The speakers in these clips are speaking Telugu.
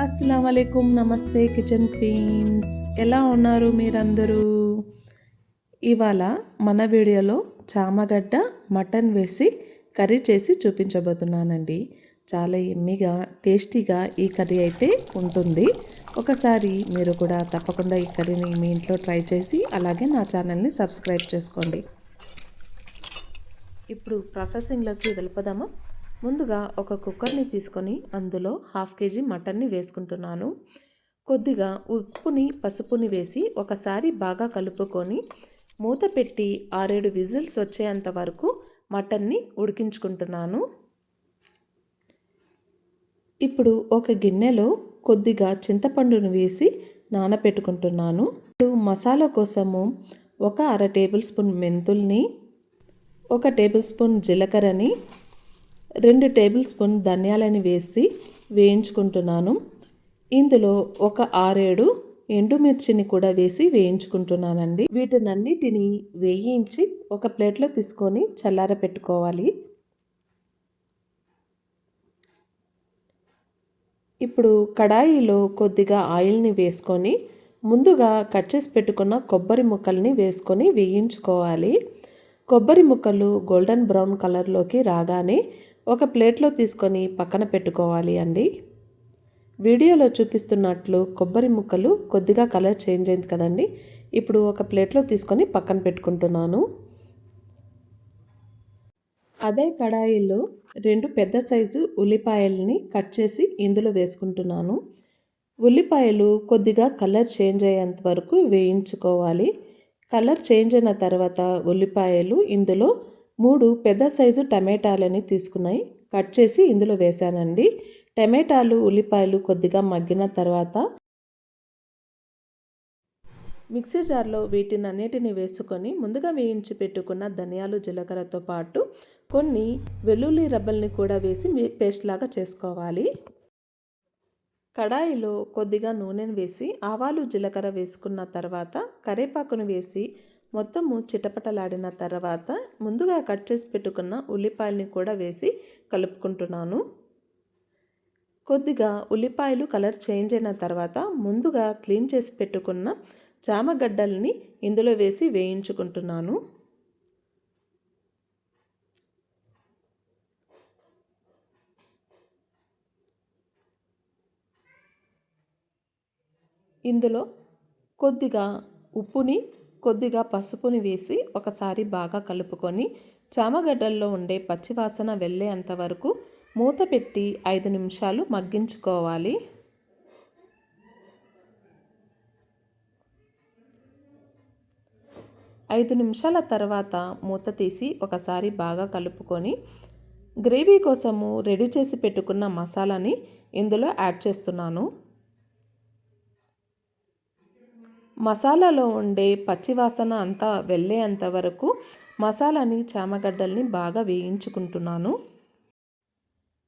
అస్సలాముఅలైకుం, నమస్తే కిచెన్ క్వీన్స్. ఎలా ఉన్నారు మీరందరూ? ఇవాళ మన వీడియోలో చామగడ్డ మటన్ వేసి కర్రీ చేసి చూపించబోతున్నానండి. చాలా ఎమ్మిగా టేస్టీగా ఈ కర్రీ అయితే ఉంటుంది. ఒకసారి మీరు కూడా తప్పకుండా ఈ కర్రీని మీ ఇంట్లో ట్రై చేసి అలాగే నా ఛానల్ని సబ్స్క్రైబ్ చేసుకోండి. ఇప్పుడు ప్రాసెసింగ్లోకి వెళ్ళిపోదామా? ముందుగా ఒక కుక్కర్ని తీసుకొని అందులో 1/2 kg మటన్ని వేసుకుంటున్నాను. కొద్దిగా ఉప్పుని పసుపుని వేసి ఒకసారి బాగా కలుపుకొని మూత పెట్టి 6-7 విజిల్స్ వచ్చేంత వరకు మటన్ని ఉడికించుకుంటున్నాను. ఇప్పుడు ఒక గిన్నెలో కొద్దిగా చింతపండును వేసి నానబెట్టుకుంటున్నాను. ఇప్పుడు మసాలా కోసము ఒక 1/2 టేబుల్ స్పూన్ మెంతుల్ని, 1 టేబుల్ స్పూన్ జీలకర్రని, 2 టేబుల్ స్పూన్ ధనియాలని వేసి వేయించుకుంటున్నాను. ఇందులో ఒక 6-7 ఎండుమిర్చిని కూడా వేసి వేయించుకుంటున్నానండి. వీటినన్నిటిని వేయించి ఒక ప్లేట్లో తీసుకొని చల్లార పెట్టుకోవాలి. ఇప్పుడు కడాయిలో కొద్దిగా ఆయిల్ని వేసుకొని ముందుగా కట్ చేసి పెట్టుకున్న కొబ్బరి ముక్కల్ని వేసుకొని వేయించుకోవాలి. కొబ్బరి ముక్కలు గోల్డెన్ బ్రౌన్ కలర్లోకి రాగానే ఒక ప్లేట్లో తీసుకొని పక్కన పెట్టుకోవాలి అండి. వీడియోలో చూపిస్తున్నట్లు కొబ్బరి ముక్కలు కొద్దిగా కలర్ చేంజ్ అయింది కదండి. ఇప్పుడు ఒక ప్లేట్లో తీసుకొని పక్కన పెట్టుకుంటున్నాను. అదే కడాయిలో 2 పెద్ద సైజు ఉల్లిపాయలని కట్ చేసి ఇందులో వేసుకుంటున్నాను. ఉల్లిపాయలు కొద్దిగా కలర్ చేంజ్ అయ్యేంత వరకు వేయించుకోవాలి. కలర్ చేంజ్ అయిన తర్వాత ఉల్లిపాయలు ఇందులో 3 పెద్ద సైజు టమాటాలని తీసుకున్నాయి కట్ చేసి ఇందులో వేసానండి. టమాటాలు ఉల్లిపాయలు కొద్దిగా మగ్గిన తర్వాత మిక్సీ జార్లో వీటినన్నిటిని వేసుకొని ముందుగా వేయించి పెట్టుకున్న ధనియాలు జీలకర్రతో పాటు కొన్ని వెల్లుల్లి రబ్బల్ని కూడా వేసి పేస్ట్ లాగా చేసుకోవాలి. కడాయిలో కొద్దిగా నూనెను వేసి ఆవాలు జీలకర్ర వేసుకున్న తర్వాత కరివేపాకును వేసి మొత్తము చిటపటలాడిన తర్వాత ముందుగా కట్ చేసి పెట్టుకున్న ఉల్లిపాయలని కూడా వేసి కలుపుకుంటున్నాను. కొద్దిగా ఉల్లిపాయలు కలర్ చేంజ్ అయిన తర్వాత ముందుగా క్లీన్ చేసి పెట్టుకున్న చామగడ్డల్ని ఇందులో వేసి వేయించుకుంటున్నాను. ఇందులో కొద్దిగా ఉప్పుని కొద్దిగా పసుపుని వేసి ఒకసారి బాగా కలుపుకొని చామగడ్డల్లో ఉండే పచ్చివాసన వెళ్ళేంత వరకు మూత పెట్టి 5 నిమిషాలు మగ్గించుకోవాలి. ఐదు నిమిషాల తర్వాత మూత తీసి ఒకసారి బాగా కలుపుకొని గ్రేవీ కోసము రెడీ చేసి పెట్టుకున్న మసాలాని ఇందులో యాడ్ చేస్తున్నాను. మసాలాలో ఉండే పచ్చివాసన అంతా వెళ్ళేంత వరకు మసాలాని చామగడ్డల్ని బాగా వేయించుకుంటున్నాను.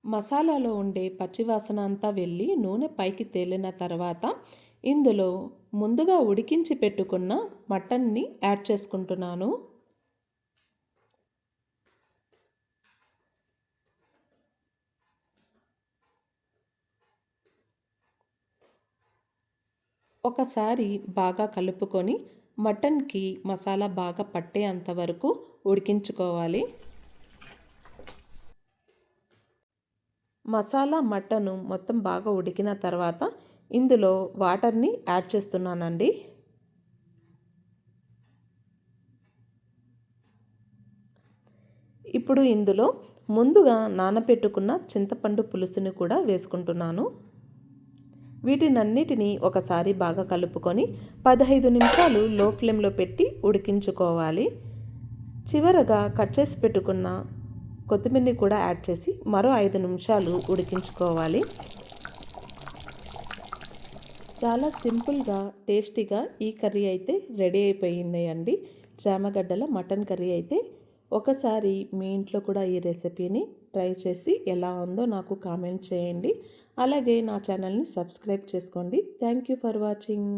మసాలాలో ఉండే పచ్చివాసన అంతా వెళ్ళి నూనె పైకి తేలిన తర్వాత ఇందులో ముందుగా ఉడికించి పెట్టుకున్న మటన్ని యాడ్ చేసుకుంటున్నాను. ఒకసారి బాగా కలుపుకొని మటన్కి మసాలా బాగా పట్టేంత వరకు ఉడికించుకోవాలి. మసాలా మటను మొత్తం బాగా ఉడికిన తర్వాత ఇందులో వాటర్ని యాడ్ చేస్తున్నానండి. ఇప్పుడు ఇందులో ముందుగా నానబెట్టుకున్న చింతపండు పులుసుని కూడా వేసుకుంటున్నాను. వీటినన్నిటినీ ఒకసారి బాగా కలుపుకొని 15 నిమిషాలు లో ఫ్లేమ్లో పెట్టి ఉడికించుకోవాలి. చివరగా కట్ చేసి పెట్టుకున్న కొత్తిమీరని కూడా యాడ్ చేసి మరో 5 నిమిషాలు ఉడికించుకోవాలి. చాలా సింపుల్గా టేస్టీగా ఈ కర్రీ అయితే రెడీ అయిపోయింది అండి. చామగడ్డల మటన్ కర్రీ అయితే ఒకసారి మీ ఇంట్లో కూడా ఈ రెసిపీని ట్రై చేసి ఎలా ఉందో నాకు కామెంట్ చేయండి. అలాగే నా ఛానల్ని సబ్స్క్రైబ్ చేసుకోండి. Thank you for watching.